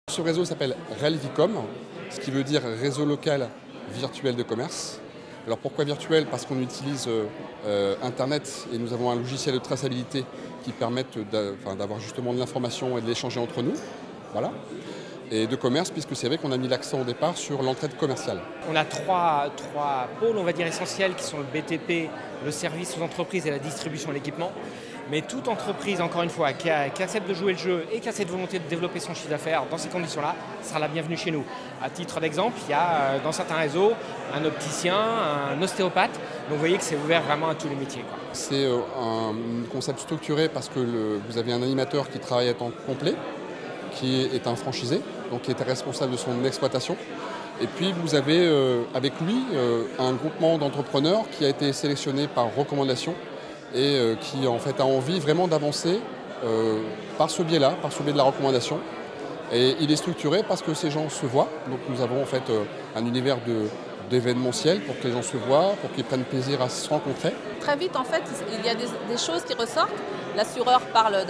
Ce réseau s'appelle RELVicom, ce qui veut dire Réseau local virtuel de commerce. Alors pourquoi virtuel? Parce qu'on utilise Internet et nous avons un logiciel de traçabilité qui permet d'avoir justement de l'information et de l'échanger entre nous. Voilà. Et de commerce, puisque c'est vrai qu'on a mis l'accent au départ sur l'entraide commerciale. On a trois pôles, on va dire, essentiels, qui sont le BTP, le service aux entreprises et la distribution et l'équipement. Mais toute entreprise, encore une fois, qui accepte de jouer le jeu et qui a cette volonté de développer son chiffre d'affaires dans ces conditions-là, sera la bienvenue chez nous. À titre d'exemple, il y a dans certains réseaux un opticien, un ostéopathe. Donc vous voyez que c'est ouvert vraiment à tous les métiers, quoi. C'est un concept structuré parce que vous avez un animateur qui travaille à temps complet, qui est un franchisé, donc qui est responsable de son exploitation. Et puis vous avez avec lui un groupement d'entrepreneurs qui a été sélectionné par recommandation et qui en fait a envie vraiment d'avancer par ce biais-là, par ce biais de la recommandation. Et il est structuré parce que ces gens se voient. Donc nous avons en fait un univers d'événementiel pour que les gens se voient, pour qu'ils prennent plaisir à se rencontrer. Très vite, en fait, il y a des choses qui ressortent. L'assureur parle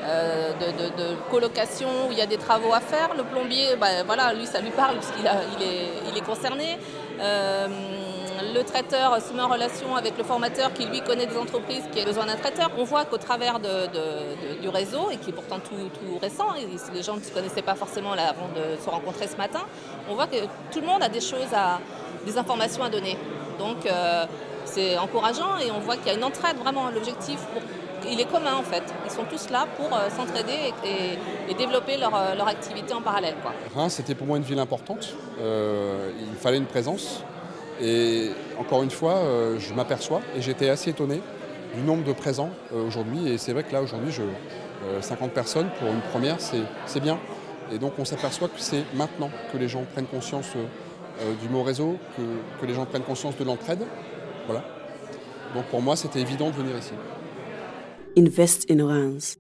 de colocation où il y a des travaux à faire. Le plombier, voilà, lui, ça lui parle puisqu'il est concerné. Le traiteur se met en relation avec le formateur qui, lui, connaît des entreprises qui ont besoin d'un traiteur. On voit qu'au travers du réseau, et qui est pourtant tout récent, et les gens ne se connaissaient pas forcément là avant de se rencontrer ce matin, on voit que tout le monde a des informations à donner. Donc, c'est encourageant et on voit qu'il y a une entraide, vraiment. L'objectif, il est commun en fait. Ils sont tous là pour s'entraider et développer leur activité en parallèle, quoi. Reims, c'était pour moi une ville importante. Il fallait une présence. Et encore une fois, je m'aperçois et j'étais assez étonné du nombre de présents aujourd'hui. Et c'est vrai que là, aujourd'hui, 50 personnes pour une première, c'est bien. Et donc on s'aperçoit que c'est maintenant que les gens prennent conscience du mot réseau, que les gens prennent conscience de l'entraide. Voilà. Donc pour moi, c'était évident de venir ici. Invest in Reims.